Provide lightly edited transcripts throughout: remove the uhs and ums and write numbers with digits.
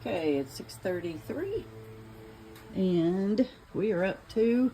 Okay, it's 6:33 and we are up to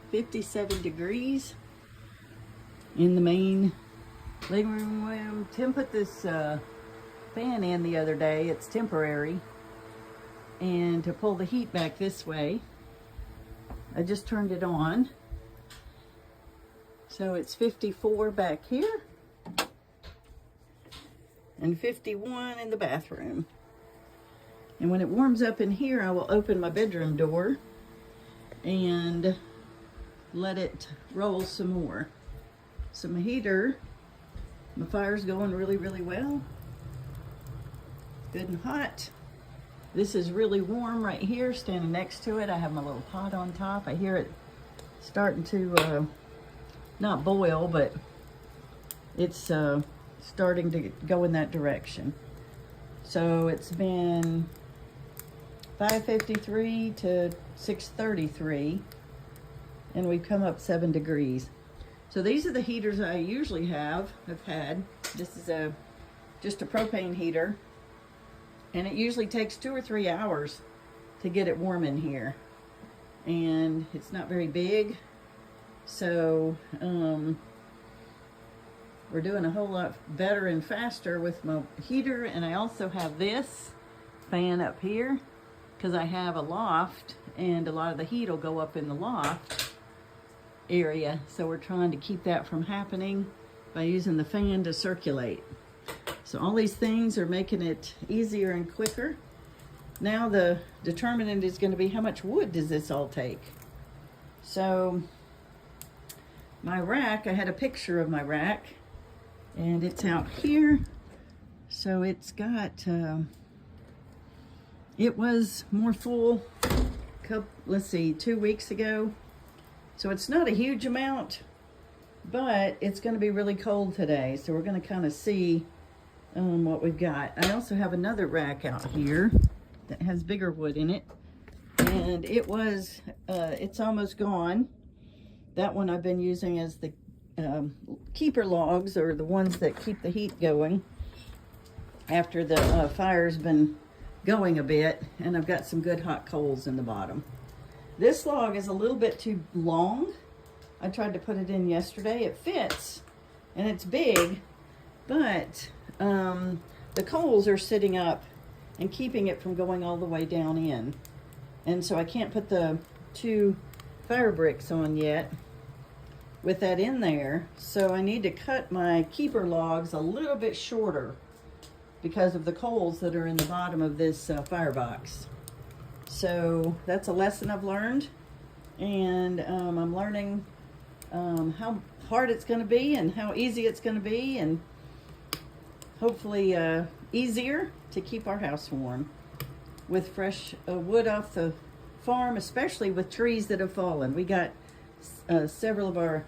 57 degrees in the main living room. Tim put this fan in the other day. It's temporary, and to pull the heat back this way, I just turned it on. So it's 54 back here and 51 in the bathroom. And when it warms up in here, I will open my bedroom door and let it roll some more. So my heater, my fire's going really, really well. Good and hot. This is really warm right here, standing next to it. I have my little pot on top. I hear it starting to, not boil, but it's starting to go in that direction. So it's been 5:53 to 6:33, and we've come up 7 degrees. So these are the heaters I usually have. I've had. This is just a propane heater, and it usually takes 2 or 3 hours to get it warm in here. And it's not very big, so we're doing a whole lot better and faster with my heater. And I also have this fan up here because I have a loft, and a lot of the heat will go up in the loft area. So we're trying to keep that from happening by using the fan to circulate. So all these things are making it easier and quicker. Now the determinant is going to be how much wood does this all take. So my rack, I had a picture of my rack, and it's out here. So it's got, it was more full, let's see, 2 weeks ago. So it's not a huge amount, but it's going to be really cold today. So we're going to kind of see what we've got. I also have another rack out here that has bigger wood in it, and it was, it's almost gone. That one I've been using as the keeper logs, or the ones that keep the heat going after the fire's been going a bit, and I've got some good hot coals in the bottom. This log is a little bit too long. I tried to put it in yesterday. It fits and it's big, but the coals are sitting up and keeping it from going all the way down in, and so I can't put the 2 fire bricks on yet with that in there. So I need to cut my keeper logs a little bit shorter because of the coals that are in the bottom of this firebox. So that's a lesson I've learned, and I'm learning how hard it's going to be and how easy it's going to be, and hopefully easier to keep our house warm with fresh wood off the farm, especially with trees that have fallen. We got several of our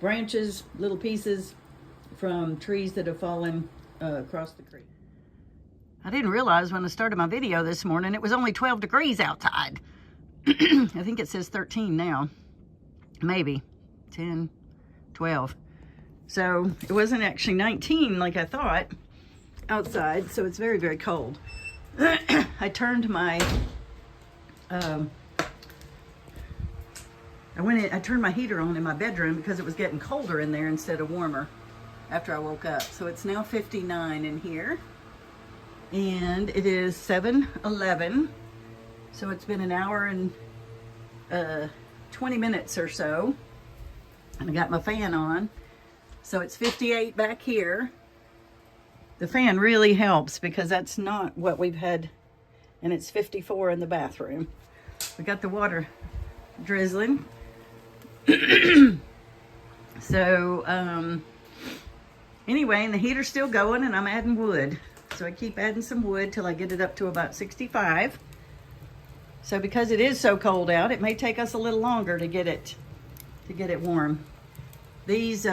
branches, little pieces from trees that have fallen across the creek. I didn't realize when I started my video this morning it was only 12 degrees outside. I think it says 13 now, maybe 10, 12. So it wasn't actually 19 like I thought outside, so it's very, very cold. I turned my I turned my heater on in my bedroom because it was getting colder in there instead of warmer after I woke up. So it's now 59 in here, and it is 7:11. So it's been an hour and 20 minutes or so, and I got my fan on. So it's 58 back here. The fan really helps because that's not what we've had, and it's 54 in the bathroom. We got the water drizzling. So anyway, and the heater's still going, and I'm adding wood. So I keep adding some wood till I get it up to about 65. So because it is so cold out, it may take us a little longer to get it warm. These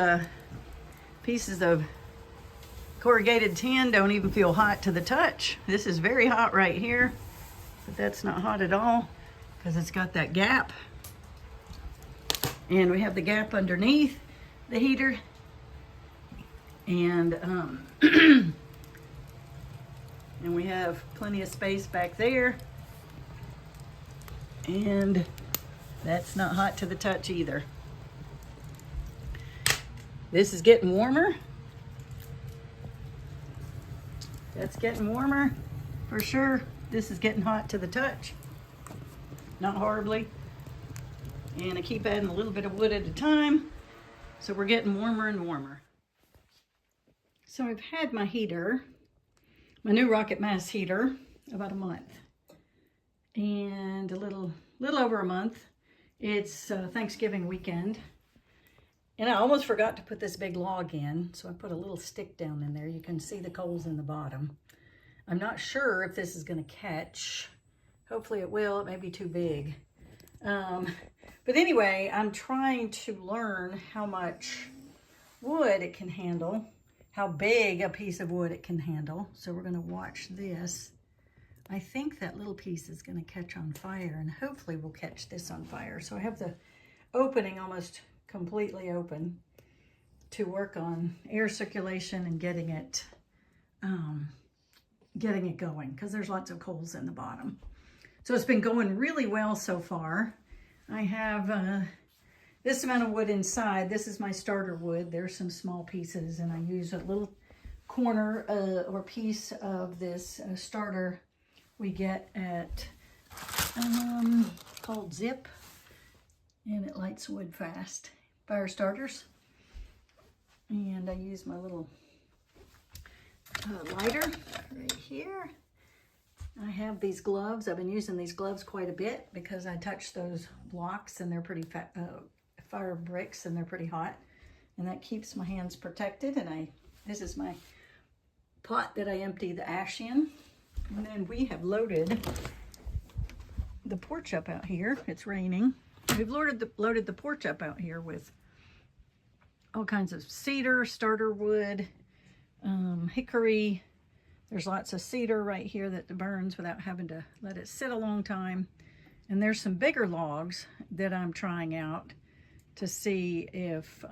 pieces of corrugated tin don't even feel hot to the touch. This is very hot right here, but that's not hot at all because it's got that gap. And we have the gap underneath the heater. And And we have plenty of space back there. And that's not hot to the touch either. This is getting warmer. That's getting warmer for sure. This is getting hot to the touch. Not horribly. And I keep adding a little bit of wood at a time. So we're getting warmer and warmer. So I've had my heater, my new Rocket Mass heater, about a month. And a little over a month. It's Thanksgiving weekend. And I almost forgot to put this big log in, so I put a little stick down in there. You can see the coals in the bottom. I'm not sure if this is going to catch. Hopefully it will. It may be too big. But anyway, I'm trying to learn how much wood it can handle, how big a piece of wood it can handle. So we're going to watch this. I think that little piece is going to catch on fire, and hopefully we'll catch this on fire. So I have the opening almost completely open to work on air circulation and getting it going, because there's lots of coals in the bottom. So it's been going really well so far. I have this amount of wood inside. This is my starter wood. There's some small pieces, and I use a little corner or piece of this starter we get at called Zip, and it lights wood fast. Fire starters. And I use my little lighter right here. I have these gloves. I've been using these gloves quite a bit because I touch those blocks, and they're pretty fire bricks, and they're pretty hot, and that keeps my hands protected. And this is my pot that I empty the ash in. And then we have loaded the porch up out here. It's raining. We've loaded the porch up out here with all kinds of cedar, starter wood, hickory. There's lots of cedar right here that burns without having to let it sit a long time. And there's some bigger logs that I'm trying out to see if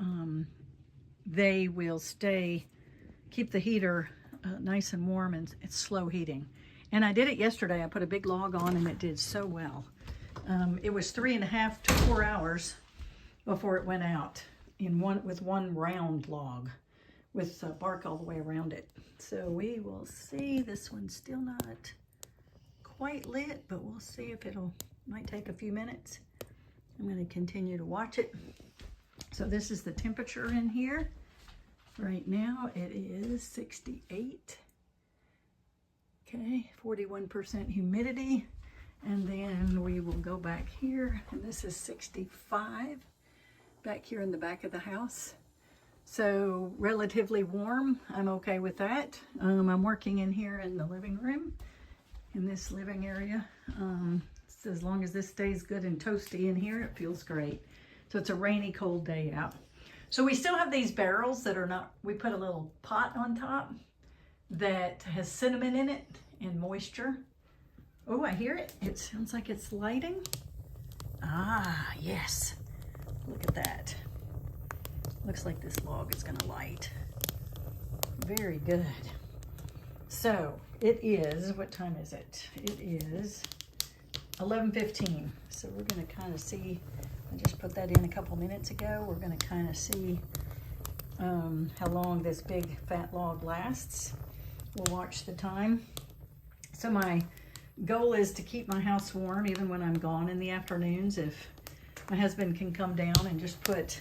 they will keep the heater nice and warm, and it's slow heating. And I did it yesterday. I put a big log on, and it did so well. It was 3.5 to 4 hours before it went out with one round log with bark all the way around it. So we will see. This one's still not quite lit, but we'll see if might take a few minutes. I'm going to continue to watch it. So this is the temperature in here. Right now it is 68. Okay, 41% humidity. And then we will go back here, and this is 65 back here in the back of the house. So relatively warm. I'm okay with that. I'm working in here in the living room, in this living area. So as long as this stays good and toasty in here, it feels great. So it's a rainy, cold day out. So we still have these barrels that are not, we put a little pot on top that has cinnamon in it and moisture. Oh, I hear it. It sounds like it's lighting. Ah, yes. Look at that. Looks like this log is going to light. Very good. So it is, what time is it? It is 11:15. So we're going to kind of see, I just put that in a couple minutes ago. We're going to kind of see how long this big fat log lasts. We'll watch the time. So my goal is to keep my house warm even when I'm gone in the afternoons. If my husband can come down and just put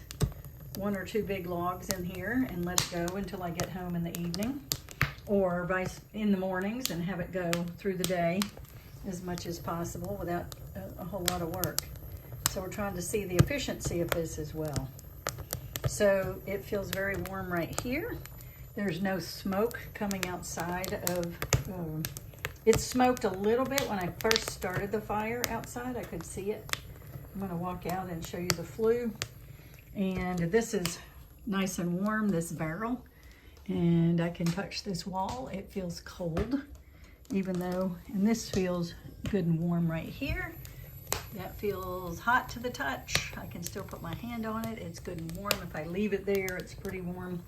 1 or 2 big logs in here and let it go until I get home in the evening, or in the mornings, and have it go through the day as much as possible without a whole lot of work. So we're trying to see the efficiency of this as well. So it feels very warm right here. There's no smoke coming outside of, it smoked a little bit when I first started the fire outside. I could see it. I'm gonna walk out and show you the flue. And this is nice and warm, this barrel. And I can touch this wall. It feels cold, even though, and this feels good and warm right here. That feels hot to the touch. I can still put my hand on it. It's good and warm. If I leave it there, it's pretty warm.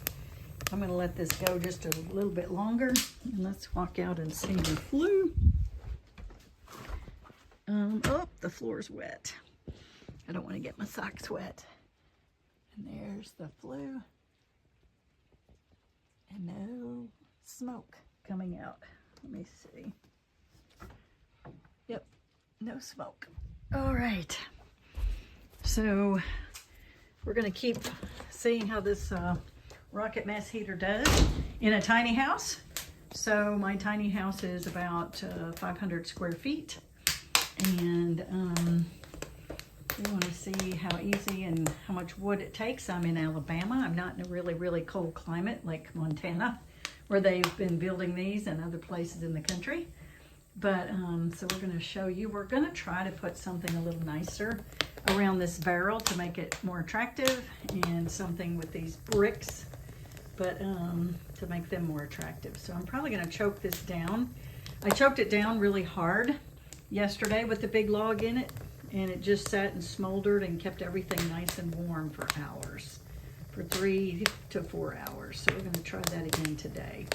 I'm gonna let this go just a little bit longer, and let's walk out and see the flue. Oh, the floor's wet. I don't want to get my socks wet. And there's the flue. And no smoke coming out. Let me see. Yep, no smoke. All right. So we're gonna keep seeing how this rocket mass heater does in a tiny house. So my tiny house is about 500 square feet. And we want to see how easy and how much wood it takes. I'm in Alabama. I'm not in a really, really cold climate like Montana, where they've been building these and other places in the country. But so we're going to show you. We're going to try to put something a little nicer around this barrel to make it more attractive, and something with these bricks, but to make them more attractive. So I'm probably going to choke this down. I choked it down really hard yesterday with the big log in it, and it just sat and smoldered and kept everything nice and warm for hours, for 3 to 4 hours. So we're going to try that again today.